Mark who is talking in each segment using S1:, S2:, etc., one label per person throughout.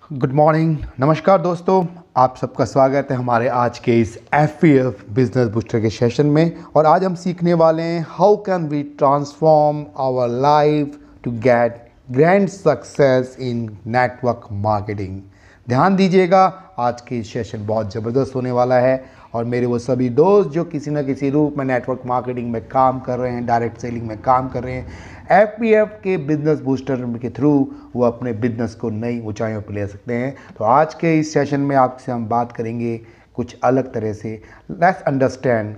S1: Good morning, नमस्कार दोस्तों। आप सबका स्वागत है हमारे आज के इस FPF बिजनेस बूस्टर के सेशन में। और आज हम सीखने वाले हैं how can we transform our life to get grand success in network marketing. ध्यान दीजिएगा, आज की सेशन बहुत ज़बरदस्त होने वाला है। और मेरे वो सभी दोस्त जो किसी न किसी रूप में नेटवर्क मार्केटिंग में काम कर रहे हैं, डायरेक्ट सेलिंग में काम कर रहे हैं, FPF के बिजनेस बूस्टर के थ्रू वो अपने बिजनेस को नई ऊंचाइयों पर ले सकते हैं। तो आज के इस सेशन में आपसे हम बात करेंगे कुछ अलग तरह से। Let's understand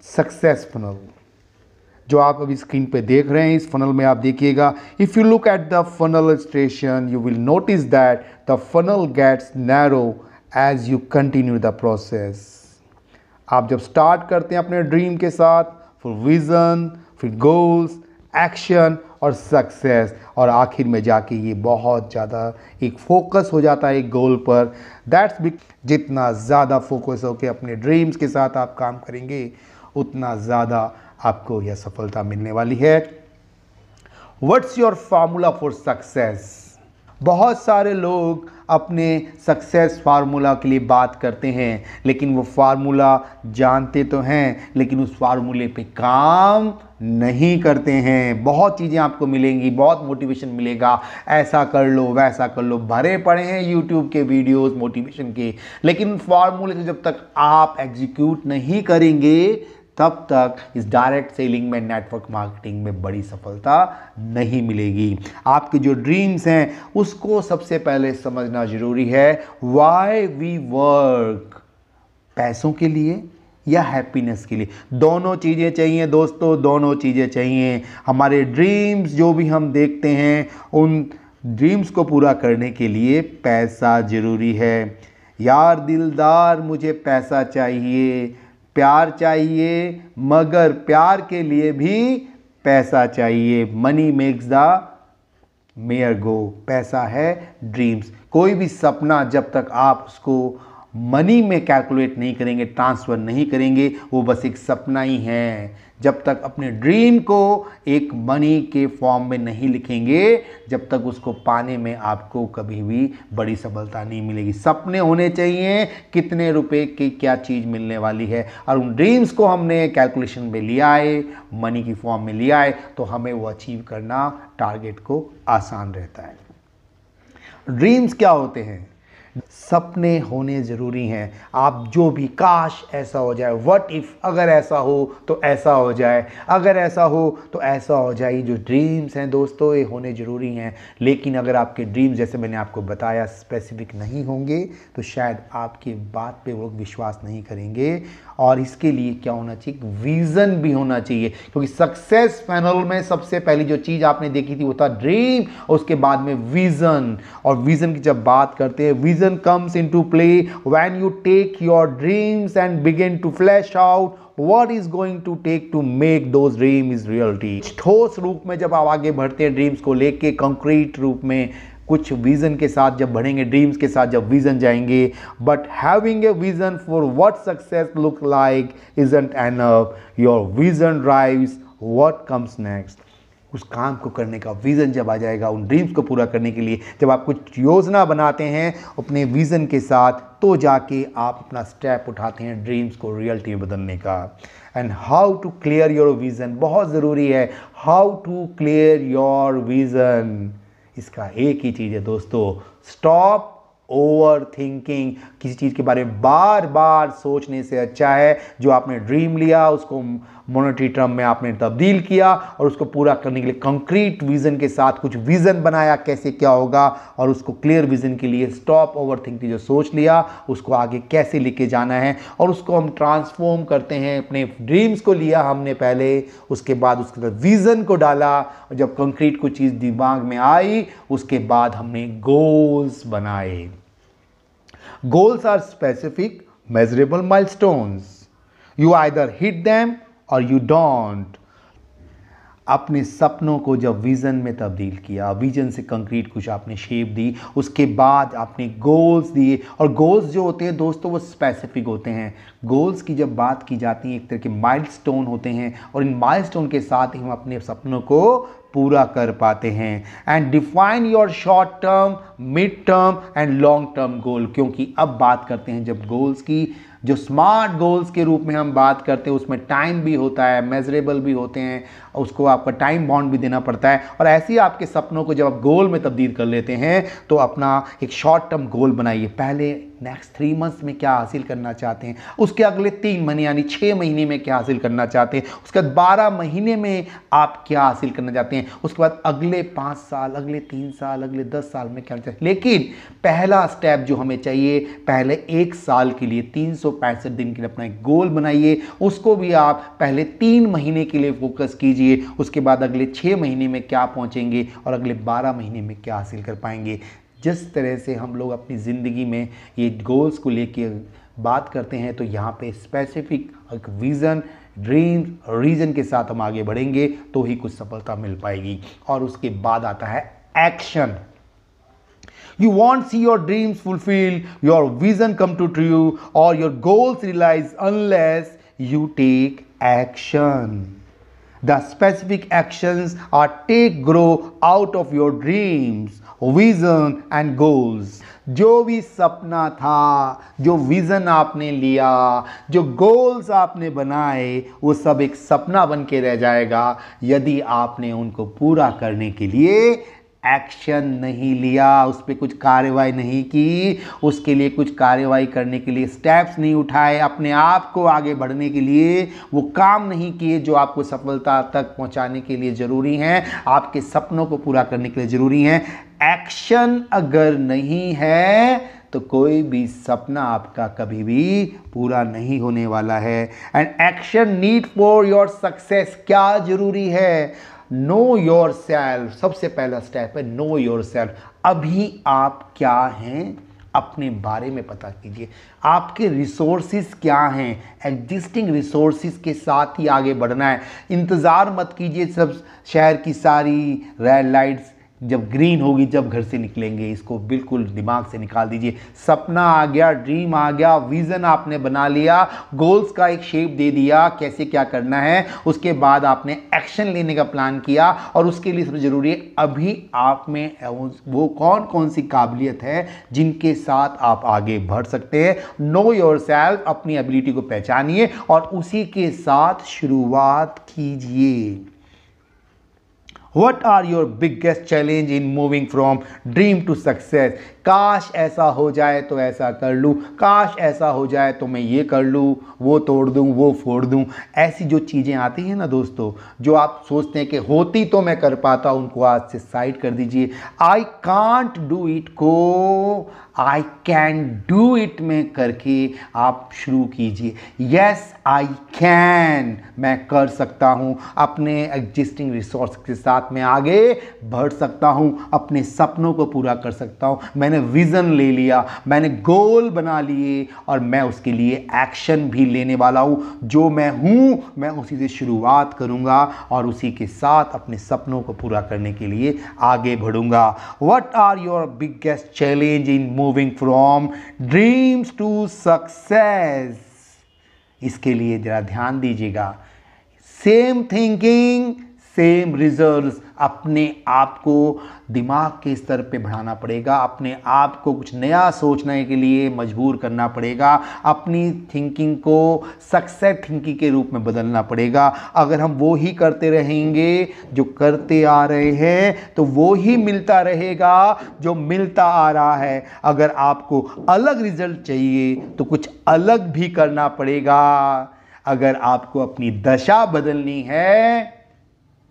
S1: success funnel. जो आप अभी स्क्रीन पे देख रहे हैं, इस फनल में आप देखिएगा, if you look at the funnel station you will notice that the funnel gets narrow as you continue the process. आप जब स्टार्ट करते हैं अपने ड्रीम के साथ, फिर विज़न, फिर गोल्स, एक्शन और सक्सेस, और आखिर में जाके ये बहुत ज़्यादा एक फोकस हो जाता है एक गोल पर। That's big. जितना ज़्यादा फोकस होकर अपने ड्रीम्स के साथ आप काम करेंगे, उतना ज़्यादा आपको यह सफलता मिलने वाली है। What's your formula for success? बहुत सारे लोग अपने सक्सेस फार्मूला के लिए बात करते हैं, लेकिन वो फार्मूला जानते तो हैं, लेकिन उस फार्मूले पे काम नहीं करते हैं। बहुत चीज़ें आपको मिलेंगी, बहुत मोटिवेशन मिलेगा, ऐसा कर लो वैसा कर लो, भरे पड़े हैं यूट्यूब के वीडियोस मोटिवेशन के, लेकिन फार्मूले से जब तक आप एग्जीक्यूट नहीं करेंगे तब तक इस डायरेक्ट सेलिंग में, नेटवर्क मार्केटिंग में बड़ी सफलता नहीं मिलेगी। आपके जो ड्रीम्स हैं उसको सबसे पहले समझना जरूरी है। व्हाई वी वर्क, पैसों के लिए या हैप्पीनेस के लिए? दोनों चीज़ें चाहिए दोस्तों, दोनों चीज़ें चाहिए। हमारे ड्रीम्स जो भी हम देखते हैं, उन ड्रीम्स को पूरा करने के लिए पैसा ज़रूरी है। यार दिलदार, मुझे पैसा चाहिए, प्यार चाहिए, मगर प्यार के लिए भी पैसा चाहिए। मनी मेक्स द मेयर गो। पैसा है ड्रीम्स। कोई भी सपना जब तक आप उसको मनी में कैलकुलेट नहीं करेंगे, ट्रांसफ़र नहीं करेंगे, वो बस एक सपना ही है। जब तक अपने ड्रीम को एक मनी के फॉर्म में नहीं लिखेंगे, जब तक उसको पाने में आपको कभी भी बड़ी सफलता नहीं मिलेगी। सपने होने चाहिए, कितने रुपए की क्या चीज़ मिलने वाली है, और उन ड्रीम्स को हमने कैलकुलेशन में लिया है, मनी की फॉर्म में लिया है, तो हमें वो अचीव करना, टारगेट को आसान रहता है। ड्रीम्स क्या होते हैं? सपने होने ज़रूरी हैं। आप जो भी, काश ऐसा हो जाए, व्हाट इफ़, अगर ऐसा हो तो ऐसा हो जाए, अगर ऐसा हो तो ऐसा हो जाए, जो ड्रीम्स हैं दोस्तों ये होने ज़रूरी हैं। लेकिन अगर आपके ड्रीम्स, जैसे मैंने आपको बताया, स्पेसिफिक नहीं होंगे तो शायद आपकी बात पे वो विश्वास नहीं करेंगे। और इसके लिए क्या होना चाहिए? विज़न भी होना चाहिए, क्योंकि सक्सेस पैनल में सबसे पहली जो चीज़ आपने देखी थी वो था ड्रीम, और उसके बाद में विज़न। और विज़न की जब बात करते हैं, vision comes into play when you take your dreams and begin to flesh out what is going to take to make those dreams reality। ठोस रूप में जब आप आगे बढ़ते हैं ड्रीम्स को लेके, कंक्रीट रूप में कुछ विजन के साथ जब बढ़ेंगे, ड्रीम्स के साथ जब विजन जाएंगे, but having a vision for what success look like isn't enough. Your vision drives what comes next. उस काम को करने का विज़न जब आ जाएगा, उन ड्रीम्स को पूरा करने के लिए जब आप कुछ योजना बनाते हैं अपने विज़न के साथ, तो जाके आप अपना स्टेप उठाते हैं ड्रीम्स को रियलिटी में बदलने का। And how to clear your vision, बहुत ज़रूरी है। How to clear your vision, इसका एक ही चीज़ है दोस्तों, स्टॉप ओवर थिंकिंग। किसी चीज़ के बारे में बार बार सोचने से अच्छा है जो आपने ड्रीम लिया उसको मॉनेटरी टर्म में आपने तब्दील किया, और उसको पूरा करने के लिए कंक्रीट विज़न के साथ कुछ विज़न बनाया, कैसे क्या होगा, और उसको क्लियर विज़न के लिए स्टॉप ओवर थिंकिंग, जो सोच लिया उसको आगे कैसे लेके जाना है, और उसको हम ट्रांसफॉर्म करते हैं। अपने ड्रीम्स को लिया हमने पहले, उसके बाद उसके अंदर विज़न को डाला, और जब कंक्रीट कुछ चीज़ दिमाग में आई उसके बाद हमने गोल्स बनाए। Goals are specific, measurable milestones. You either hit them or you don't. अपने सपनों को जब विज़न में तब्दील किया, विज़न से कंक्रीट कुछ आपने शेप दी, उसके बाद आपने गोल्स दिए। और गोल्स जो होते हैं दोस्तों वो स्पेसिफिक होते हैं। गोल्स की जब बात की जाती है, एक तरह के माइलस्टोन होते हैं, और इन माइलस्टोन के साथ ही हम अपने सपनों को पूरा कर पाते हैं। And define your short term, mid term and long term goal. क्योंकि अब बात करते हैं जब गोल्स की, जो स्मार्ट गोल्स के रूप में हम बात करते हैं उसमें टाइम भी होता है, मेजरेबल भी होते हैं, उसको आपका टाइम बाउंड भी देना पड़ता है। और ऐसे ही आपके सपनों को जब आप गोल में तब्दील कर लेते हैं तो अपना एक शॉर्ट टर्म गोल बनाइए। पहले नेक्स्ट 3 मंथ्स में क्या हासिल करना चाहते हैं, उसके अगले 3 महीने यानी 6 महीने में क्या हासिल करना चाहते हैं, उसके बाद 12 महीने में आप क्या हासिल करना चाहते हैं, उसके बाद अगले 5 साल, अगले 3 साल, अगले 10 साल में क्या चाहते हैं। लेकिन पहला स्टेप जो हमें चाहिए, पहले 1 साल के लिए 365 दिन के लिए अपना एक गोल बनाइए। उसको भी आप पहले 3 महीने के लिए फोकस कीजिए, उसके बाद अगले 6 महीने में क्या पहुंचेंगे और अगले 12 महीने में क्या हासिल कर पाएंगे। जिस तरह से हम लोग अपनी ज़िंदगी में ये गोल्स को लेके बात करते हैं तो यहाँ पे स्पेसिफिक एक विज़न, ड्रीम, रीजन के साथ हम आगे बढ़ेंगे तो ही कुछ सफलता मिल पाएगी। और उसके बाद आता है action. You won't see your dreams fulfilled, your vision come to true, or your goals realize unless you take action. The specific actions are take grow out of your dreams, vision and goals. जो भी सपना था, जो vision आपने लिया, जो goals आपने बनाए, वो सब एक सपना बन के रह जाएगा यदि आपने उनको पूरा करने के लिए एक्शन नहीं लिया, उस पर कुछ कार्रवाई नहीं की, उसके लिए कुछ कार्रवाई करने के लिए स्टेप्स नहीं उठाए, अपने आप को आगे बढ़ने के लिए वो काम नहीं किए जो आपको सफलता तक पहुंचाने के लिए ज़रूरी हैं, आपके सपनों को पूरा करने के लिए ज़रूरी हैं। एक्शन अगर नहीं है तो कोई भी सपना आपका कभी भी पूरा नहीं होने वाला है। And action need for your success. क्या ज़रूरी है? Know your self. सबसे पहला स्टेप है नो योर सेल्फ। अभी आप क्या हैं अपने बारे में पता कीजिए। आपके रिसोर्सिस क्या हैं, एग्जिस्टिंग रिसोर्सिस के साथ ही आगे बढ़ना है। इंतज़ार मत कीजिए सब शहर की सारी रेड लाइट्स जब ग्रीन होगी जब घर से निकलेंगे, इसको बिल्कुल दिमाग से निकाल दीजिए। सपना आ गया, ड्रीम आ गया, विज़न आपने बना लिया, गोल्स का एक शेप दे दिया कैसे क्या करना है, उसके बाद आपने एक्शन लेने का प्लान किया। और उसके लिए सबसे ज़रूरी है अभी आप में वो कौन कौन सी काबिलियत है जिनके साथ आप आगे बढ़ सकते हैं। नो योर सेल्फ, अपनी एबिलिटी को पहचानिए और उसी के साथ शुरुआत कीजिए। What are your biggest challenge in moving from dream to success? काश ऐसा हो जाए तो ऐसा कर लूँ, काश ऐसा हो जाए तो मैं ये कर लूँ, वो तोड़ दूँ, वो फोड़ दूँ। ऐसी जो चीज़ें आती हैं ना दोस्तों, जो आप सोचते हैं कि होती तो मैं कर पाता, उनको आज से साइड कर दीजिए। आई कांट डू इट को आई कैन डू इट में करके आप शुरू कीजिए। यस आई कैन, मैं कर सकता हूँ, अपने एग्जिस्टिंग रिसोर्स के साथ मैं आगे बढ़ सकता हूँ, अपने सपनों को पूरा कर सकता हूँ। मैंने विज़न ले लिया, मैंने गोल बना लिए और मैं उसके लिए एक्शन भी लेने वाला हूँ। जो मैं हूँ मैं उसी से शुरुआत करूँगा और उसी के साथ अपने सपनों को पूरा करने के लिए आगे बढ़ूँगा। What are your biggest challenge in moving from dreams to success? इसके लिए जरा ध्यान दीजिएगा। Same thinking same results. अपने आप को दिमाग के स्तर पे बढ़ाना पड़ेगा, अपने आप को कुछ नया सोचने के लिए मजबूर करना पड़ेगा, अपनी थिंकिंग को सक्सेस थिंकिंग के रूप में बदलना पड़ेगा। अगर हम वो ही करते रहेंगे जो करते आ रहे हैं तो वो ही मिलता रहेगा जो मिलता आ रहा है। अगर आपको अलग रिजल्ट चाहिए तो कुछ अलग भी करना पड़ेगा। अगर आपको अपनी दशा बदलनी है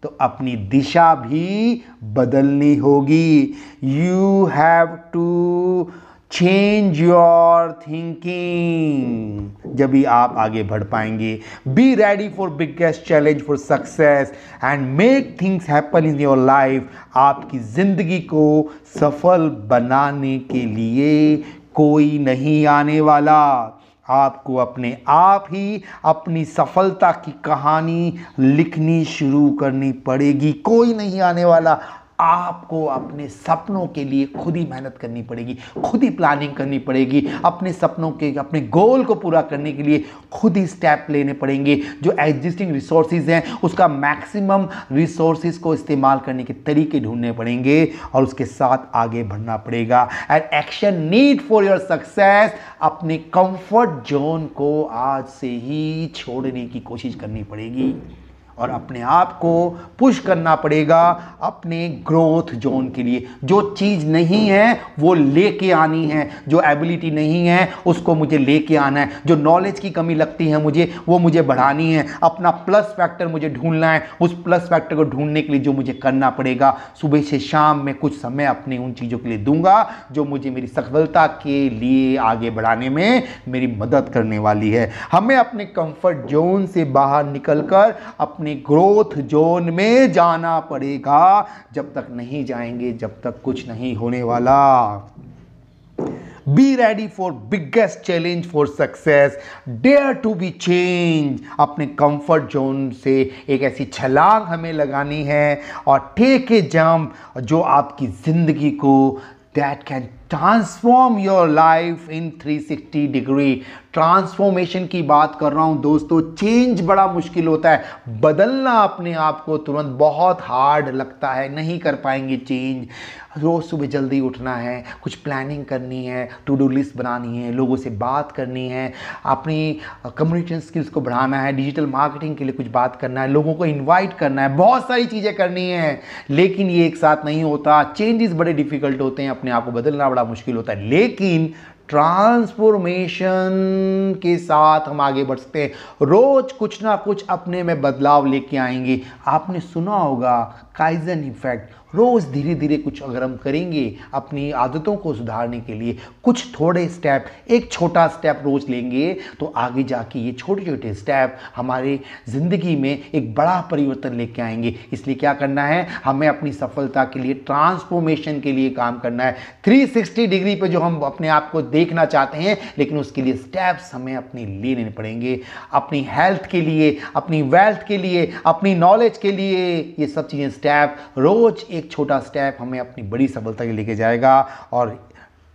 S1: तो अपनी दिशा भी बदलनी होगी। You have to change your thinking, जब भी आप आगे बढ़ पाएंगे। Be ready for biggest challenge for success and make things happen in your life. आपकी जिंदगी को सफल बनाने के लिए कोई नहीं आने वाला। आपको अपने आप ही अपनी सफलता की कहानी लिखनी शुरू करनी पड़ेगी। कोई नहीं आने वाला, आपको अपने सपनों के लिए खुद ही मेहनत करनी पड़ेगी, खुद ही प्लानिंग करनी पड़ेगी। अपने सपनों के, अपने गोल को पूरा करने के लिए खुद ही स्टेप लेने पड़ेंगे। जो एग्जिस्टिंग रिसोर्सेज हैं उसका मैक्सिमम रिसोर्सेज को इस्तेमाल करने के तरीके ढूंढने पड़ेंगे और उसके साथ आगे बढ़ना पड़ेगा। And action need for your success, अपने कंफर्ट जोन को आज से ही छोड़ने की कोशिश करनी पड़ेगी और अपने आप को पुश करना पड़ेगा अपने ग्रोथ जोन के लिए। जो चीज़ नहीं है वो लेके आनी है, जो एबिलिटी नहीं है उसको मुझे लेके आना है, जो नॉलेज की कमी लगती है मुझे वो मुझे बढ़ानी है। अपना प्लस फैक्टर मुझे ढूंढना है, उस प्लस फैक्टर को ढूंढने के लिए जो मुझे करना पड़ेगा, सुबह से शाम में कुछ समय अपने उन चीज़ों के लिए दूंगा जो मुझे मेरी सफलता के लिए आगे बढ़ाने में मेरी मदद करने वाली है। हमें अपने कंफर्ट जोन से बाहर निकलकर अपने ग्रोथ जोन में जाना पड़ेगा। जब तक नहीं जाएंगे जब तक कुछ नहीं होने वाला। Be ready for biggest challenge for success, dare to be change. अपने कंफर्ट जोन से एक ऐसी छलांग हमें लगानी है और टेक ए जंप जो आपकी जिंदगी को that can transform your life in 360 degree। Transformation की बात कर रहा हूं दोस्तों। चेंज बड़ा मुश्किल होता है, बदलना अपने आप को तुरंत बहुत हार्ड लगता है, नहीं कर पाएंगे चेंज। रोज़ सुबह जल्दी उठना है, कुछ प्लानिंग करनी है, टू डू लिस्ट बनानी है, लोगों से बात करनी है, अपनी कम्युनिकेशन स्किल्स को बढ़ाना है, डिजिटल मार्केटिंग के लिए कुछ बात करना है, लोगों को इनवाइट करना है, बहुत सारी चीज़ें करनी है। लेकिन ये एक साथ नहीं होता। चेंजेस बड़े डिफिकल्ट होते हैं, अपने आप को बदलना बड़ा मुश्किल होता है। लेकिन ट्रांसफॉर्मेशन के साथ हम आगे बढ़ सकते हैं। रोज कुछ ना कुछ अपने में बदलाव लेके आएंगे। आपने सुना होगा काइजन इफेक्ट। रोज धीरे धीरे कुछ अगर हम करेंगे अपनी आदतों को सुधारने के लिए, कुछ थोड़े स्टेप, एक छोटा स्टेप रोज लेंगे तो आगे जाके ये छोटे छोटे स्टेप हमारे ज़िंदगी में एक बड़ा परिवर्तन लेके आएंगे। इसलिए क्या करना है, हमें अपनी सफलता के लिए, ट्रांसफॉर्मेशन के लिए काम करना है। 360 डिग्री पे जो हम अपने आप को देखना चाहते हैं, लेकिन उसके लिए स्टेप्स हमें अपने लेने पड़ेंगे। अपनी हेल्थ के लिए, अपनी वेल्थ के लिए, अपनी नॉलेज के लिए, ये सब चीज़ें स्टेप, रोज एक छोटा स्टेप हमें अपनी बड़ी सफलता के लेके जाएगा। और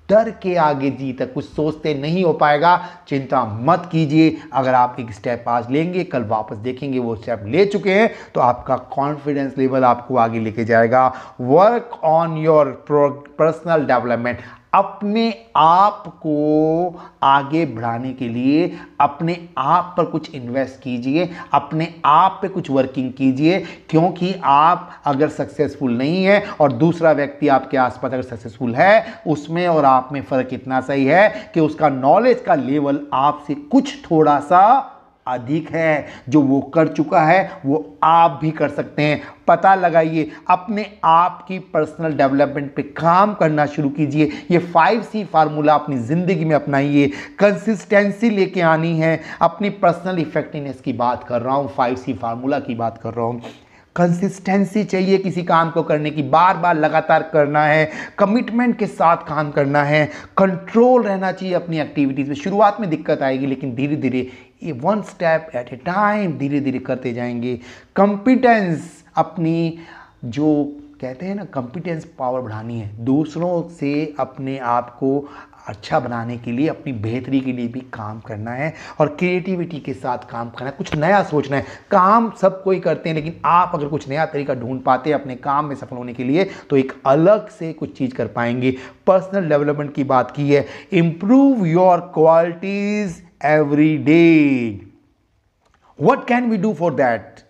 S1: डर के आगे जीत है, कुछ सोचते नहीं हो पाएगा, चिंता मत कीजिए। अगर आप एक स्टेप आज लेंगे, कल वापस देखेंगे वो स्टेप ले चुके हैं, तो आपका कॉन्फिडेंस लेवल आपको आगे लेके जाएगा। Work on your personal development. अपने आप को आगे बढ़ाने के लिए अपने आप पर कुछ इन्वेस्ट कीजिए, अपने आप पे कुछ वर्किंग कीजिए। क्योंकि आप अगर सक्सेसफुल नहीं है और दूसरा व्यक्ति आपके आसपास अगर सक्सेसफुल है, उसमें और आप में फ़र्क इतना सही है कि उसका नॉलेज का लेवल आपसे कुछ थोड़ा सा अधिक है। जो वो कर चुका है वो आप भी कर सकते हैं। पता लगाइए, अपने आप की पर्सनल डेवलपमेंट पे काम करना शुरू कीजिए। ये 5C फार्मूला अपनी ज़िंदगी में अपनाइए। कंसिस्टेंसी लेके आनी है। अपनी पर्सनल इफेक्टिवनेस की बात कर रहा हूँ, 5C फार्मूला की बात कर रहा हूँ। कंसिस्टेंसी चाहिए किसी काम को करने की, बार बार लगातार करना है, कमिटमेंट के साथ काम करना है, कंट्रोल रहना चाहिए अपनी एक्टिविटीज़ में। शुरुआत में दिक्कत आएगी, लेकिन धीरे धीरे ये one step at A time धीरे धीरे करते जाएंगे। कॉम्पिटेंस, अपनी जो कहते हैं ना कॉम्पिटेंस पावर बढ़ानी है, दूसरों से अपने आप को अच्छा बनाने के लिए, अपनी बेहतरी के लिए भी काम करना है और क्रिएटिविटी के साथ काम करना है, कुछ नया सोचना है। काम सब कोई करते हैं, लेकिन आप अगर कुछ नया तरीका ढूंढ पाते हैं अपने काम में सफल होने के लिए, तो एक अलग से कुछ चीज़ कर पाएंगे। पर्सनल डेवलपमेंट की बात की है। Improve your qualities every day. What can we do for that?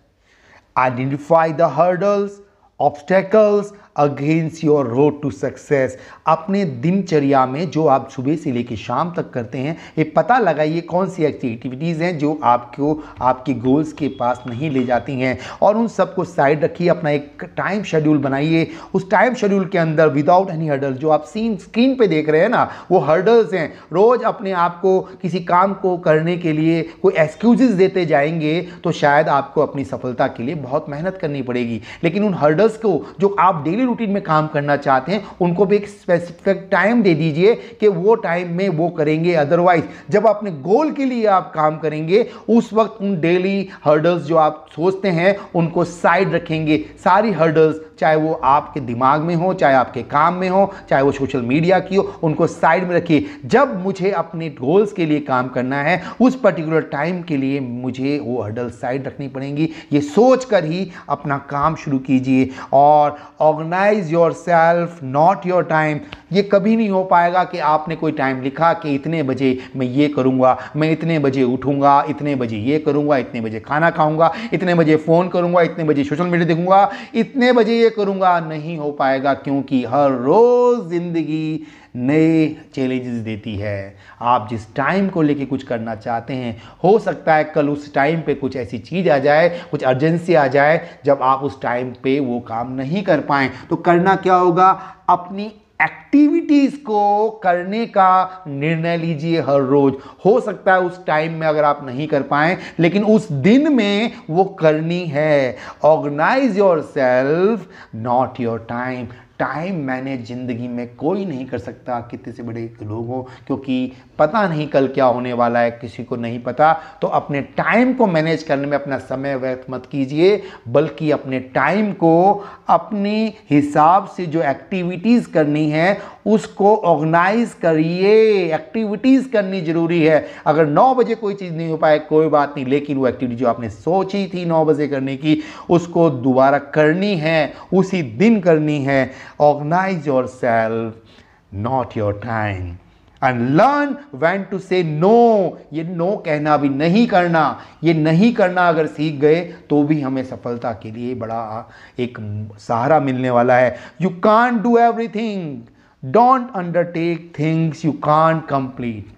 S1: Identify the hurdles, obstacles against your road to success. अपने दिनचर्या में जो आप सुबह से लेकर शाम तक करते हैं, ये पता लगाइए कौन सी एक्टिविटीज़ हैं जो आपको आपके गोल्स के पास नहीं ले जाती हैं, और उन सबको साइड रखिए। अपना एक टाइम शेड्यूल बनाइए। उस टाइम शेड्यूल के अंदर विदाउट एनी हर्डल, जो आप स्क्रीन पे देख रहे हैं ना, वो हर्डल्स हैं। रोज़ अपने आप को किसी काम को करने के लिए कोई एक्सक्यूजेस देते जाएंगे तो शायद आपको अपनी सफलता के लिए बहुत मेहनत करनी पड़ेगी। लेकिन उन हर्डल्स को जो आप डेली रूटीन में काम करना चाहते हैं, उनको भी एक स्पेसिफिक टाइम दे दीजिए कि वो टाइम में वो करेंगे। अदरवाइज जब अपने गोल के लिए आप काम करेंगे, उस वक्त उन डेली हर्डल्स जो आप सोचते हैं उनको साइड रखेंगे। सारी हर्डल्स चाहे वो आपके दिमाग में हो, चाहे आपके काम में हो, चाहे वो सोशल मीडिया की हो, उनको साइड में रखिए। जब मुझे अपने गोल्स के लिए काम करना है, उस पर्टिकुलर टाइम के लिए मुझे वो हर्डल साइड रखनी पड़ेंगी, ये सोच कर ही अपना काम शुरू कीजिए। और organise yourself, not your time. ये कभी नहीं हो पाएगा कि आपने कोई टाइम लिखा कि इतने बजे मैं ये करूंगा, मैं इतने बजे उठूंगा, इतने बजे ये करूंगा, इतने बजे खाना खाऊंगा, इतने बजे फ़ोन करूंगा, इतने बजे सोशल मीडिया देखूंगा, इतने बजे ये करूंगा। नहीं हो पाएगा, क्योंकि हर रोज़ ज़िंदगी नए चैलेंजेस देती है। आप जिस टाइम को लेके कुछ करना चाहते हैं, हो सकता है कल उस टाइम पे कुछ ऐसी चीज़ आ जाए, कुछ अर्जेंसी आ जाए, जब आप उस टाइम पे वो काम नहीं कर पाएँ। तो करना क्या होगा, अपनी एक्टिविटीज़ को करने का निर्णय लीजिए हर रोज। हो सकता है उस टाइम में अगर आप नहीं कर पाएं, लेकिन उस दिन में वो करनी है। Organise yourself, not your time. Time manage ज़िंदगी में कोई नहीं कर सकता, कितने से बड़े लोग हो, क्योंकि पता नहीं कल क्या होने वाला है, किसी को नहीं पता। तो अपने टाइम को मैनेज करने में अपना समय व्यर्थ मत कीजिए, बल्कि अपने टाइम को अपने हिसाब से जो एक्टिविटीज़ करनी है उसको ऑर्गेनाइज करिए। एक्टिविटीज़ करनी ज़रूरी है। अगर 9 बजे कोई चीज़ नहीं हो पाए कोई बात नहीं, लेकिन वो एक्टिविटी जो आपने सोची थी 9 बजे करने की, उसको दोबारा करनी है, उसी दिन करनी है। Organize yourself, not your time, and learn when to say no। ये नो कहना भी नहीं करना, ये नहीं करना अगर सीख गए तो भी हमें सफलता के लिए बड़ा एक सहारा मिलने वाला है। You can't do everything, don't undertake things you can't complete।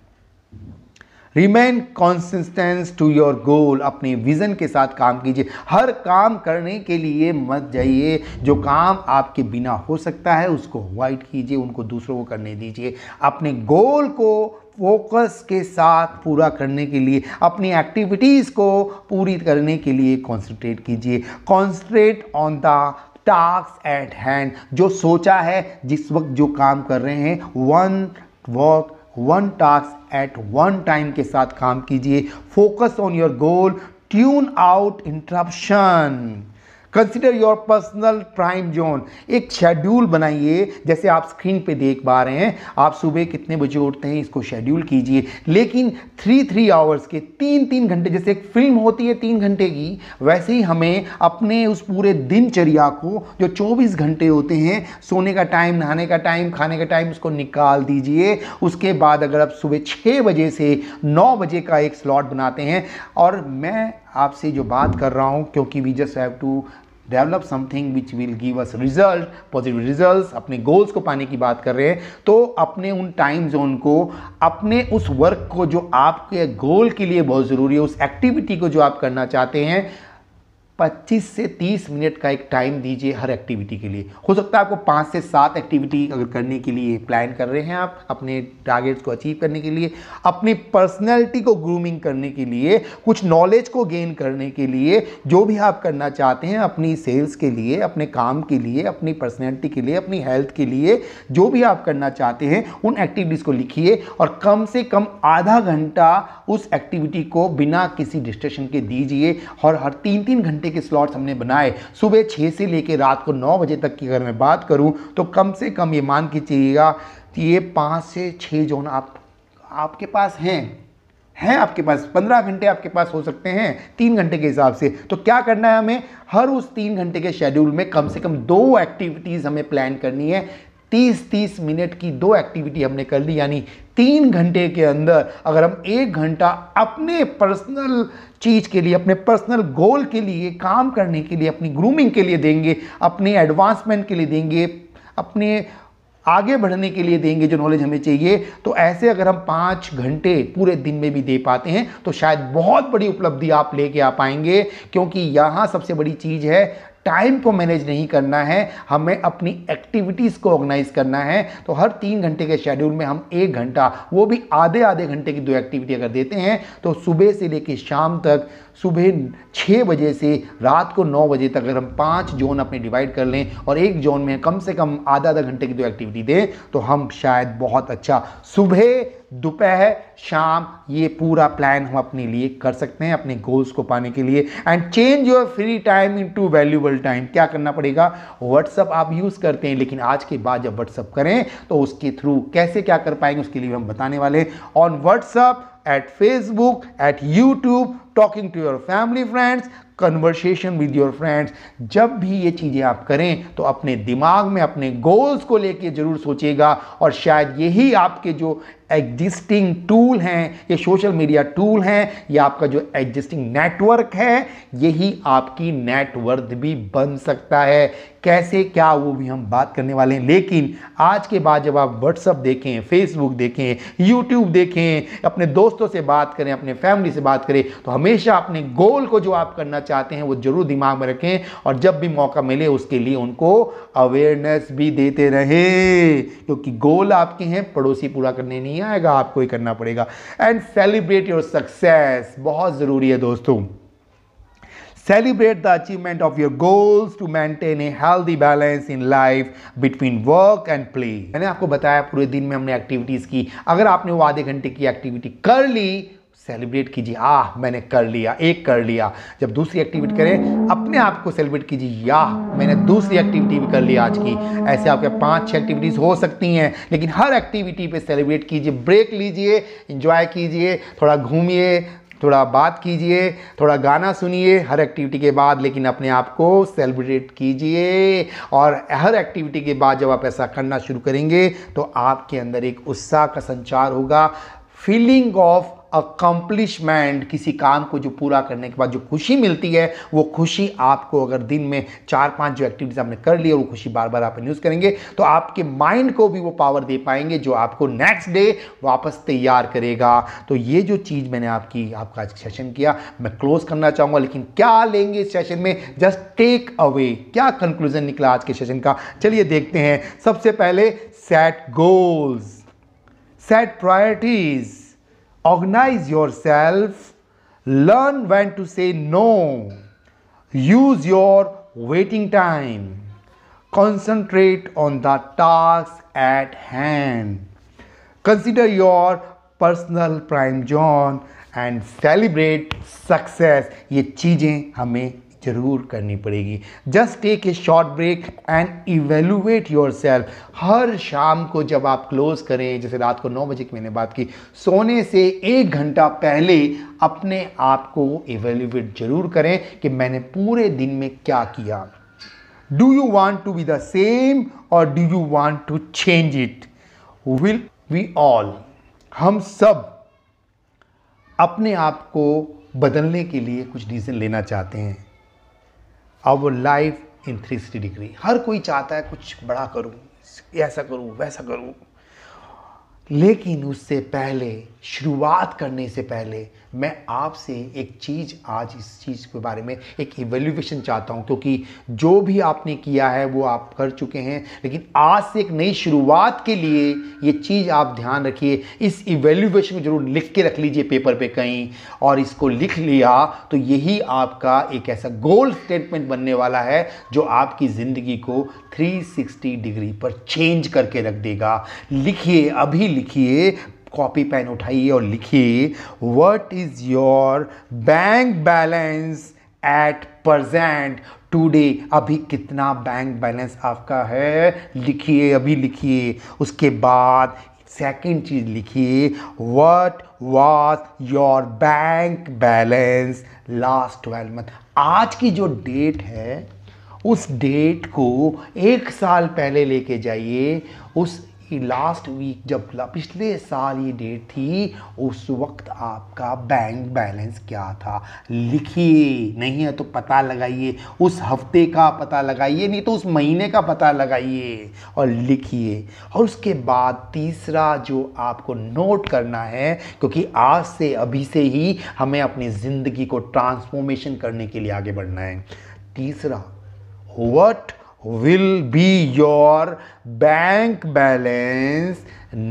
S1: Remain consistent to your goal. अपने विजन के साथ काम कीजिए। हर काम करने के लिए मत जाइए। जो काम आपके बिना हो सकता है उसको अवॉइड कीजिए, उनको दूसरों को करने दीजिए। अपने गोल को फोकस के साथ पूरा करने के लिए, अपनी एक्टिविटीज़ को पूरी करने के लिए कॉन्सेंट्रेट कीजिए। Concentrate on the task at hand. जो सोचा है, जिस वक्त जो काम कर रहे हैं, one task at one time के साथ काम कीजिए। Focus on your goal, tune out interruption. Consider your personal time zone. एक शेड्यूल बनाइए, जैसे आप स्क्रीन पे देख पा रहे हैं। आप सुबह कितने बजे उठते हैं इसको शेड्यूल कीजिए, लेकिन 3 आवर्स के 3 घंटे, जैसे एक फिल्म होती है 3 घंटे की, वैसे ही हमें अपने उस पूरे दिनचर्या को, जो 24 घंटे होते हैं, सोने का टाइम, नहाने का टाइम, खाने का टाइम, उसको निकाल दीजिए। उसके बाद अगर आप सुबह 6 बजे से 9 बजे का एक स्लॉट बनाते हैं, और मैं आपसे जो बात कर रहा हूं, क्योंकि we just have to develop something which will give us result, positive results, अपने गोल्स को पाने की बात कर रहे हैं, तो अपने उन टाइम जोन को, अपने उस वर्क को जो आपके गोल के लिए बहुत ज़रूरी है, उस एक्टिविटी को जो आप करना चाहते हैं, 25 से 30 मिनट का एक टाइम दीजिए हर एक्टिविटी के लिए। हो सकता है आपको 5 से 7 एक्टिविटी अगर करने के लिए प्लान कर रहे हैं आप अपने टारगेट्स को अचीव करने के लिए, अपनी पर्सनैलिटी को ग्रूमिंग करने के लिए, कुछ नॉलेज को गेन करने के लिए, जो भी आप करना चाहते हैं, अपनी सेल्स के लिए, अपने काम के लिए, अपनी पर्सनैलिटी के लिए, अपनी हेल्थ के लिए, जो भी आप करना चाहते हैं, उन एक्टिविटीज़ को लिखिए और कम से कम आधा घंटा उस एक्टिविटी को बिना किसी डिस्ट्रैक्शन के दीजिए। और हर 3 घंटे के स्लॉट्स हमने बनाए। सुबह 6 से लेकर रात को 9 बजे तक की अगर मैं बात करूं, तो कम से कम ये मान के चलिएगा कि ये 5 से 6 जोन आपके पास हैं आपके पास 15 घंटे आपके पास हो सकते हैं 3 घंटे के हिसाब से। तो क्या करना है हमें, हर उस 3 घंटे के शेड्यूल में कम से कम 2 एक्टिविटीज़ हमें प्लान करनी है। 30 मिनट की 2 एक्टिविटी हमने कर ली, यानी 3 घंटे के अंदर अगर हम 1 घंटा अपने पर्सनल चीज़ के लिए, अपने पर्सनल गोल के लिए, काम करने के लिए, अपनी ग्रूमिंग के लिए देंगे, अपने एडवांसमेंट के लिए देंगे, अपने आगे बढ़ने के लिए देंगे, जो नॉलेज हमें चाहिए, तो ऐसे अगर हम 5 घंटे पूरे दिन में भी दे पाते हैं तो शायद बहुत बड़ी उपलब्धि आप लेके आ पाएंगे। क्योंकि यहाँ सबसे बड़ी चीज़ है, टाइम को मैनेज नहीं करना है, हमें अपनी एक्टिविटीज़ को ऑर्गेनाइज करना है। तो हर 3 घंटे के शेड्यूल में हम 1 घंटा, वो भी आधे घंटे की 2 एक्टिविटी अगर देते हैं, तो सुबह से लेकर शाम तक, सुबह 6 बजे से रात को 9 बजे तक अगर हम 5 जोन अपने डिवाइड कर लें और एक जोन में कम से कम आधा घंटे की 2 एक्टिविटी दें, तो हम शायद बहुत अच्छा सुबह दोपहर शाम ये पूरा प्लान हम अपने लिए कर सकते हैं अपने गोल्स को पाने के लिए। And change your free time into valuable time. क्या करना पड़ेगा? व्हाट्सअप आप यूज करते हैं, लेकिन आज के बाद जब व्हाट्सअप करें तो उसके थ्रू कैसे क्या कर पाएंगे उसके लिए हम बताने वाले हैं। On WhatsApp, at Facebook, at YouTube, talking to your family friends, conversation with your friends. जब भी ये चीज़ें आप करें तो अपने दिमाग में अपने गोल्स को लेके जरूर सोचिएगा, और शायद यही आपके जो एग्जिस्टिंग टूल हैं, ये सोशल मीडिया टूल हैं, या आपका जो एग्जिस्टिंग नेटवर्क है, यही आपकी नेटवर्थ भी बन सकता है। कैसे क्या वो भी हम बात करने वाले हैं। लेकिन आज के बाद जब आप व्हाट्सअप देखें, फेसबुक देखें, यूट्यूब देखें, अपने दोस्तों से बात करें, अपने फैमिली से बात करें, तो हमेशा अपने गोल को जो आप करना चाहते हैं वो जरूर दिमाग में रखें, और जब भी मौका मिले उसके लिए उनको अवेयरनेस भी देते रहें, क्योंकि गोल आपके हैं, पड़ोसी पूरा करने नहीं आएगा, आपको ही करना पड़ेगा। एंड सेलिब्रेट योर सक्सेस, बहुत जरूरी है दोस्तों। Celebrate the achievement of your goals to maintain a healthy balance in life between work and play। मैंने आपको बताया पूरे दिन में हमने एक्टिविटीज की। अगर आपने वो आधे घंटे की एक्टिविटी कर ली, सेलिब्रेट कीजिए, मैंने कर लिया, एक कर लिया। जब दूसरी एक्टिविटी करें, अपने आप को सेलिब्रेट कीजिए, मैंने दूसरी एक्टिविटी भी कर ली आज की। ऐसे आपके 5-6 एक्टिविटीज हो सकती हैं, लेकिन हर एक्टिविटी पे सेलिब्रेट कीजिए, ब्रेक लीजिए, एंजॉय कीजिए, थोड़ा घूमिए, थोड़ा बात कीजिए, थोड़ा गाना सुनिए हर एक्टिविटी के बाद, लेकिन अपने आप को सेलिब्रेट कीजिए। और हर एक्टिविटी के बाद जब आप ऐसा करना शुरू करेंगे तो आपके अंदर एक उत्साह का संचार होगा, फीलिंग ऑफ अकम्पलिशमेंट। किसी काम को जो पूरा करने के बाद जो खुशी मिलती है, वो खुशी आपको, अगर दिन में 4-5 जो एक्टिविटीज आपने कर ली और वो खुशी बार बार आप यूज़ करेंगे, तो आपके माइंड को भी वो पावर दे पाएंगे जो आपको नेक्स्ट डे वापस तैयार करेगा। तो ये जो चीज़ मैंने आपका आज सेशन किया, मैं क्लोज करना चाहूँगा, लेकिन क्या लेंगे इस सेशन में, जस्ट टेक अवे, क्या कंक्लूजन निकला आज के सेशन का, चलिए देखते हैं। सबसे पहले, set goals, set priorities, organize yourself, learn when to say no, use your waiting time, concentrate on the task at hand, consider your personal prime zone and celebrate success। ये चीज़ें हमें जरूर करनी पड़ेगी। Just take a short break and evaluate yourself. हर शाम को जब आप क्लोज करें, जैसे रात को 9 बजे की मैंने बात की, सोने से 1 घंटा पहले अपने आप को इवेल्युएट जरूर करें कि मैंने पूरे दिन में क्या किया। Do you want to be the same और do you want to change it? Will we all, हम सब अपने आप को बदलने के लिए कुछ डिसीजन लेना चाहते हैं। Our life in 360 degree. हर कोई चाहता है कुछ बड़ा करूं, ऐसा करूं, वैसा करूं, लेकिन उससे पहले, शुरुआत करने से पहले, मैं आपसे एक चीज़, आज इस चीज़ के बारे में एक इवैल्यूएशन चाहता हूं, क्योंकि जो भी आपने किया है वो आप कर चुके हैं, लेकिन आज से एक नई शुरुआत के लिए ये चीज़ आप ध्यान रखिए। इस इवैल्यूएशन को जरूर लिख के रख लीजिए पेपर पे कहीं, और इसको लिख लिया तो यही आपका एक ऐसा गोल स्टेटमेंट बनने वाला है जो आपकी ज़िंदगी को 360 डिग्री पर चेंज करके रख देगा। लिखिए, अभी लिखिए, कॉपी पेन उठाइए और लिखिए, what is your bank balance at present today. अभी कितना बैंक बैलेंस आपका है, लिखिए, अभी लिखिए। उसके बाद सेकंड चीज लिखिए, what was your bank balance last 12 month. आज की जो डेट है, उस डेट को 1 साल पहले लेके जाइए। उस लास्ट वीक, जब पिछले साल ये डेट थी, उस वक्त आपका बैंक बैलेंस क्या था, लिखिए। नहीं है तो पता लगाइए, उस हफ्ते का पता लगाइए, नहीं तो उस महीने का पता लगाइए और लिखिए। और उसके बाद तीसरा जो आपको नोट करना है, क्योंकि आज से, अभी से ही हमें अपनी ज़िंदगी को ट्रांसफॉर्मेशन करने के लिए आगे बढ़ना है। तीसरा, what will be your bank balance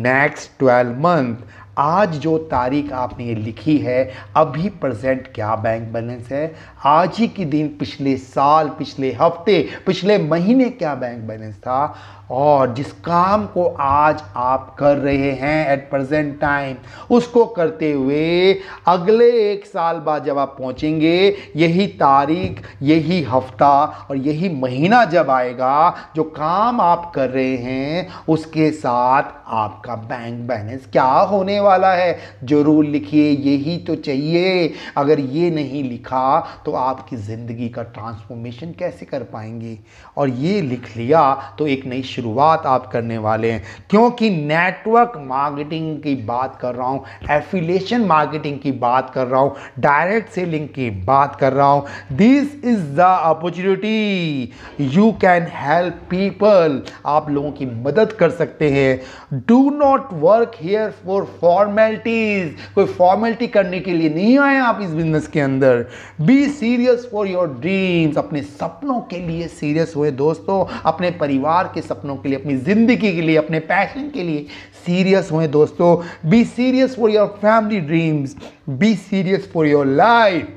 S1: next 12 month। आज जो तारीख आपने ये लिखी है, अभी प्रेजेंट क्या बैंक बैलेंस है, आज ही के दिन पिछले साल, पिछले हफ्ते, पिछले महीने क्या बैंक बैलेंस था, और जिस काम को आज आप कर रहे हैं एट प्रेजेंट टाइम, उसको करते हुए अगले 1 साल बाद जब आप पहुंचेंगे, यही तारीख, यही हफ्ता और यही महीना जब आएगा, जो काम आप कर रहे हैं उसके साथ आपका बैंक बैलेंस क्या होने वाला है, जरूर लिखिए। यही तो चाहिए। अगर ये नहीं लिखा तो आपकी ज़िंदगी का ट्रांसफॉर्मेशन कैसे कर पाएंगे। और ये लिख लिया तो एक नई शुरुआत आप करने वाले हैं, क्योंकि नेटवर्क मार्केटिंग की बात कर रहा हूँ, एफिलिएशन मार्केटिंग की बात कर रहा हूँ, डायरेक्ट सेलिंग की बात कर रहा हूँ। This is the opportunity, you can help people, आप लोगों की मदद कर सकते हैं। Do not work here for formalities, कोई फॉर्मेलिटी करने के लिए नहीं आए आप इस बिजनेस के अंदर। B serious for your dreams, अपने सपनों के लिए सीरियस हुए दोस्तों, अपने परिवार के सपनों के लिए, अपनी जिंदगी के लिए, अपने पैशन के लिए सीरियस हुए दोस्तों। Be serious for your family dreams, be serious for your life,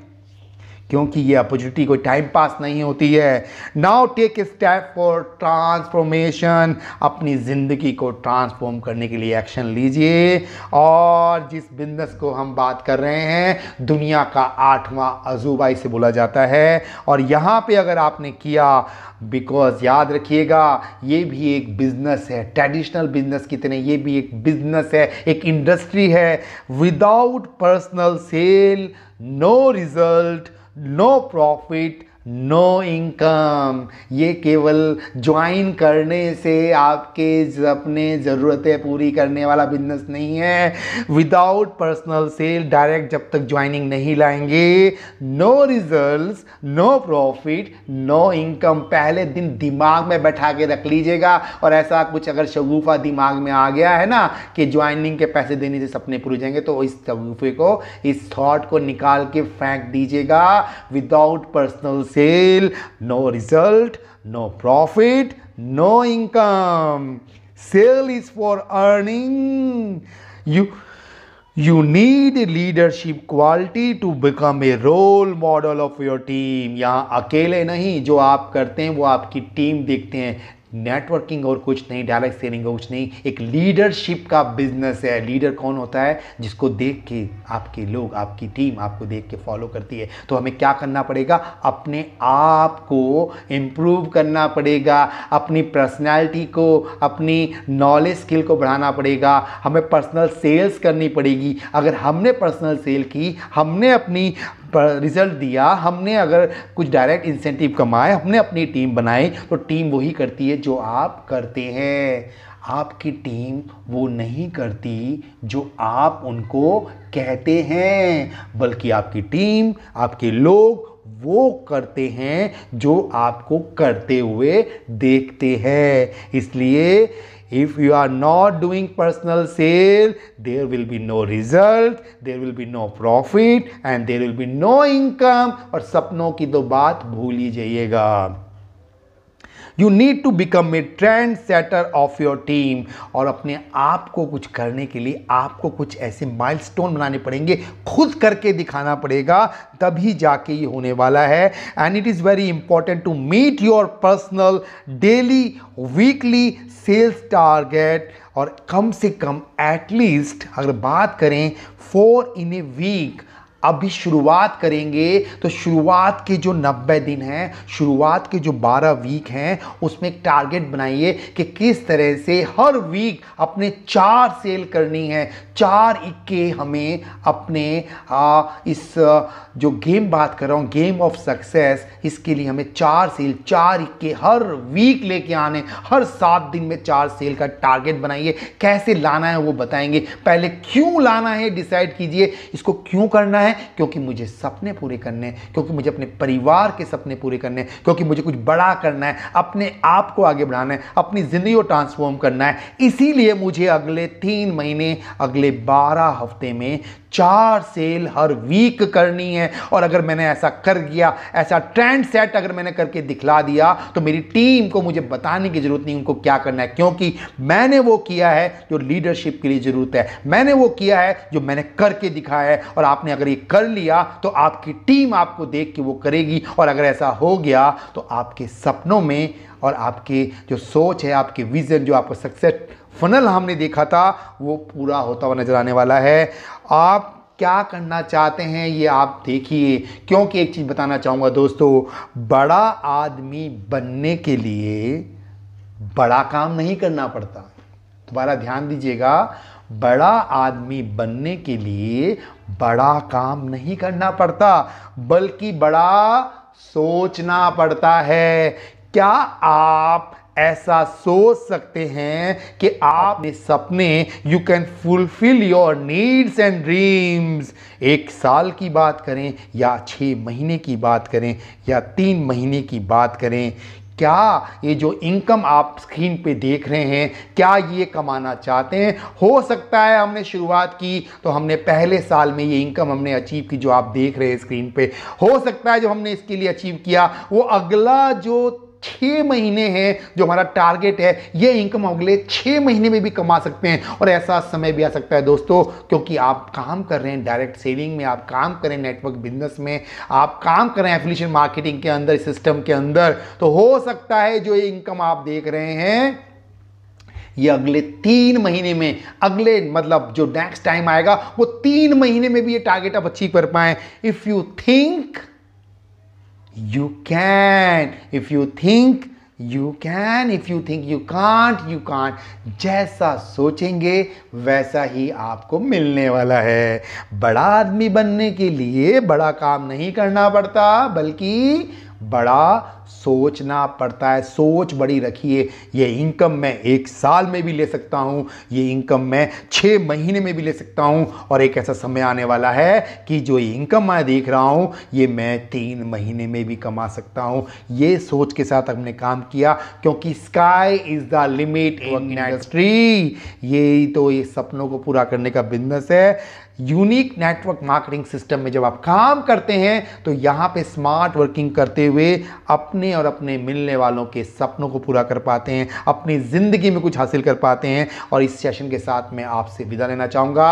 S1: क्योंकि ये अपॉर्चुनिटी कोई टाइम पास नहीं होती है। Now take a step for transformation, अपनी ज़िंदगी को ट्रांसफॉर्म करने के लिए एक्शन लीजिए। और जिस बिजनेस को हम बात कर रहे हैं, दुनिया का 8वां अजूबा इसे बोला जाता है। और यहाँ पे अगर आपने किया, बिकॉज याद रखिएगा, ये भी एक बिजनेस है, ट्रेडिशनल बिजनेस की तरह ये भी एक बिजनेस है, एक इंडस्ट्री है। Without personal sale no result, no profit, no income. ये केवल ज्वाइन करने से आपके अपने ज़रूरतें पूरी करने वाला बिजनेस नहीं है। विदाउट पर्सनल सेल, डायरेक्ट जब तक ज्वाइनिंग नहीं लाएंगे, no results, no profit, no income. पहले दिन दिमाग में बैठा के रख लीजिएगा। और ऐसा कुछ अगर शगुफा दिमाग में आ गया है ना कि ज्वाइनिंग के पैसे देने से सपने पूरे जाएंगे, तो इस शगुफे को, इस थॉट को निकाल के फेंक दीजिएगा। Without personal sale, no result, no profit, no income. Sale is for earning. You need a leadership quality to become a role model of your team. यहाँ अकेले नहीं, जो आप करते हैं वो आपकी टीम देखते हैं। नेटवर्किंग और कुछ नहीं, डायरेक्ट सेलिंग और कुछ नहीं, एक लीडरशिप का बिजनेस है। लीडर कौन होता है? जिसको देख के आपके लोग, आपकी टीम आपको देख के फॉलो करती है। तो हमें क्या करना पड़ेगा? अपने आप को इम्प्रूव करना पड़ेगा, अपनी पर्सनैलिटी को, अपनी नॉलेज स्किल को बढ़ाना पड़ेगा। हमें पर्सनल सेल्स करनी पड़ेगी। अगर हमने पर्सनल सेल की, हमने अपनी रिजल्ट दिया, हमने अगर कुछ डायरेक्ट इंसेंटिव कमाए, हमने अपनी टीम बनाई, तो टीम वही करती है जो आप करते हैं। आपकी टीम वो नहीं करती जो आप उनको कहते हैं, बल्कि आपकी टीम, आपके लोग वो करते हैं जो आपको करते हुए देखते हैं। इसलिए if you are not doing personal sale, there will be no result, there will be no profit and there will be no income। और सपनों की तो बात भूल ही जाइएगा। You need to become a trend setter of your team। और अपने आप को कुछ करने के लिए आपको कुछ ऐसे माइलस्टोन बनाने पड़ेंगे, खुद करके दिखाना पड़ेगा, तभी जाके ये होने वाला है। And it is very important to meet your personal daily weekly sales target. और कम से कम एटलीस्ट अगर बात करें 4 in a week, अभी शुरुआत करेंगे तो शुरुआत के जो 90 दिन हैं, शुरुआत के जो 12 वीक हैं, उसमें एक टारगेट बनाइए कि किस तरह से हर वीक अपने 4 सेल करनी है। 4 इक्के हमें अपने इस जो गेम बात कर रहा हूँ, गेम ऑफ सक्सेस, इसके लिए हमें 4 सेल, 4 इक्के हर वीक लेके आने। हर 7 दिन में 4 सेल का टारगेट बनाइए। कैसे लाना है वो बताएंगे। पहले क्यों लाना है डिसाइड कीजिए। इसको क्यों करना है? क्योंकि मुझे सपने पूरे करने हैं, क्योंकि मुझे अपने परिवार के सपने पूरे करने हैं, क्योंकि मुझे कुछ बड़ा करना है, अपने आप को आगे बढ़ाना है, अपनी जिंदगी को ट्रांसफॉर्म करना है। इसीलिए मुझे अगले 3 महीने, अगले 12 हफ्ते में 4 सेल हर वीक करनी है। और अगर मैंने ऐसा कर दिया, ऐसा ट्रेंड सेट अगर मैंने करके दिखला दिया, तो मेरी टीम को मुझे बताने की जरूरत नहीं उनको क्या करना है, क्योंकि मैंने वो किया है जो लीडरशिप के लिए जरूरत है, मैंने वो किया है जो मैंने करके दिखाया है। और आपने अगर ये कर लिया तो आपकी टीम आपको देख के वो करेगी। और अगर ऐसा हो गया तो आपके सपनों में और आपके जो सोच है, आपके विजन, जो आपका सक्सेस फनल हमने देखा था, वो पूरा होता हुआ नजर आने वाला है। आप क्या करना चाहते हैं ये आप देखिए, क्योंकि एक चीज बताना चाहूंगा दोस्तों, बड़ा आदमी बनने के लिए बड़ा काम नहीं करना पड़ता। दोबारा ध्यान दीजिएगा, बड़ा आदमी बनने के लिए बड़ा काम नहीं करना पड़ता, बल्कि बड़ा सोचना पड़ता है। क्या आप ऐसा सोच सकते हैं कि आप अपने सपने, you can fulfil your needs and dreams, 1 साल की बात करें या 6 महीने की बात करें या 3 महीने की बात करें, क्या ये जो इनकम आप स्क्रीन पे देख रहे हैं, क्या ये कमाना चाहते हैं? हो सकता है हमने शुरुआत की तो हमने पहले साल में ये इनकम हमने अचीव की जो आप देख रहे हैं स्क्रीन पे। हो सकता है जो हमने इसके लिए अचीव किया वो अगला जो 6 महीने हैं, जो हमारा टारगेट है, ये इनकम अगले 6 महीने में भी कमा सकते हैं। और ऐसा समय भी आ सकता है दोस्तों, क्योंकि आप काम कर रहे हैं डायरेक्ट सेलिंग में, आप काम कर रहे हैं नेटवर्क बिजनेस में, आप काम कर रहे हैं एफिलिएशन मार्केटिंग के अंदर, सिस्टम के अंदर। तो हो सकता है जो ये इनकम आप देख रहे हैं ये अगले 3 महीने में, अगले मतलब जो नेक्स्ट टाइम आएगा वो 3 महीने में भी ये टारगेट आप अचीव कर पाए। If you think you can, if you think you can, if you think you can't। जैसा सोचेंगे वैसा ही आपको मिलने वाला है। बड़ा आदमी बनने के लिए बड़ा काम नहीं करना पड़ता, बल्कि बड़ा सोचना पड़ता है। सोच बड़ी रखिए। ये इनकम मैं 1 साल में भी ले सकता हूँ, ये इनकम मैं 6 महीने में भी ले सकता हूँ, और एक ऐसा समय आने वाला है कि जो इनकम मैं देख रहा हूँ ये मैं 3 महीने में भी कमा सकता हूँ। ये सोच के साथ हमने काम किया, क्योंकि sky is the limit in industry. ये तो ये सपनों को पूरा करने का बिजनेस है। यूनिक नेटवर्क मार्केटिंग सिस्टम में जब आप काम करते हैं तो यहाँ पे स्मार्ट वर्किंग करते हुए अपने और अपने मिलने वालों के सपनों को पूरा कर पाते हैं, अपनी ज़िंदगी में कुछ हासिल कर पाते हैं। और इस सेशन के साथ मैं आपसे विदा लेना चाहूँगा।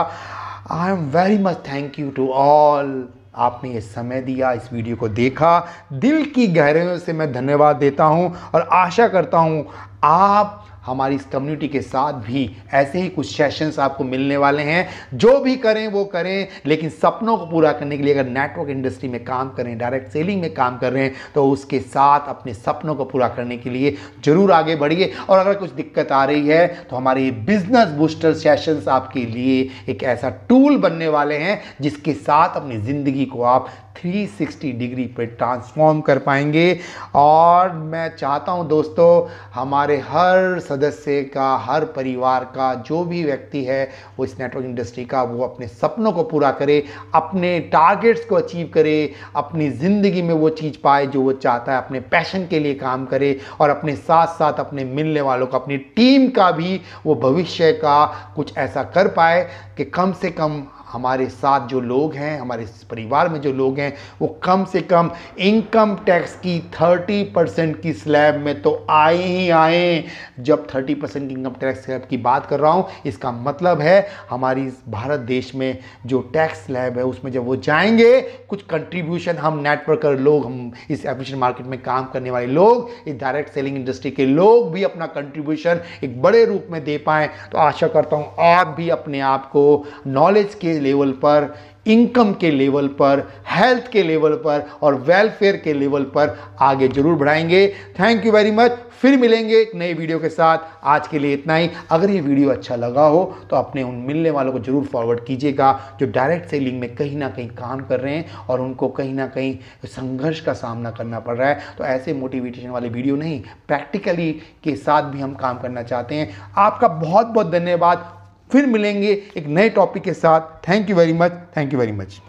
S1: I am very much thank you to all. आपने ये समय दिया, इस वीडियो को देखा, दिल की गहराइयों से मैं धन्यवाद देता हूँ। और आशा करता हूँ आप हमारी इस कम्युनिटी के साथ भी ऐसे ही कुछ सेशंस आपको मिलने वाले हैं। जो भी करें वो करें, लेकिन सपनों को पूरा करने के लिए अगर नेटवर्क इंडस्ट्री में काम करें, डायरेक्ट सेलिंग में काम कर रहे हैं, तो उसके साथ अपने सपनों को पूरा करने के लिए जरूर आगे बढ़िए। और अगर कुछ दिक्कत आ रही है तो हमारे बिजनेस बूस्टर सेशंस आपके लिए एक ऐसा टूल बनने वाले हैं जिसके साथ अपनी ज़िंदगी को आप 360 डिग्री पे ट्रांसफॉर्म कर पाएंगे। और मैं चाहता हूं दोस्तों, हमारे हर सदस्य का, हर परिवार का, जो भी व्यक्ति है वो इस नेटवर्क इंडस्ट्री का, वो अपने सपनों को पूरा करे, अपने टारगेट्स को अचीव करे, अपनी ज़िंदगी में वो चीज़ पाए जो वो चाहता है, अपने पैशन के लिए काम करे, और अपने साथ साथ अपने मिलने वालों का, अपनी टीम का भी वो भविष्य का कुछ ऐसा कर पाए कि कम से कम हमारे साथ जो लोग हैं, हमारे परिवार में जो लोग हैं, वो कम से कम इनकम टैक्स की 30% की स्लैब में तो आए ही आए। जब 30% की इनकम टैक्स स्लैब की बात कर रहा हूँ, इसका मतलब है हमारी भारत देश में जो टैक्स स्लैब है उसमें जब वो जाएंगे, कुछ कंट्रीब्यूशन हम नेटवर्कर लोग, हम इस एफिलिएशन मार्केट में काम करने वाले लोग, इस डायरेक्ट सेलिंग इंडस्ट्री के लोग भी अपना कंट्रीब्यूशन एक बड़े रूप में दे पाएँ। तो आशा करता हूँ आप भी अपने आप को नॉलेज के लेवल पर, इनकम के लेवल पर, हेल्थ के लेवल पर और वेलफेयर के लेवल पर आगे जरूर बढ़ाएंगे। Thank you very much. फिर मिलेंगे एक नए वीडियो के साथ। आज के लिए इतना ही। अगर ये वीडियो अच्छा लगा हो तो अपने उन मिलने वालों को जरूर फॉरवर्ड कीजिएगा जो डायरेक्ट सेलिंग में कहीं ना कहीं काम कर रहे हैं और उनको कहीं ना कहीं संघर्ष का सामना करना पड़ रहा है। तो ऐसे मोटिवेशन वाले वीडियो नहीं, प्रैक्टिकली के साथ भी हम काम करना चाहते हैं। आपका बहुत बहुत धन्यवाद। फिर मिलेंगे एक नए टॉपिक के साथ। Thank you very much. Thank you very much.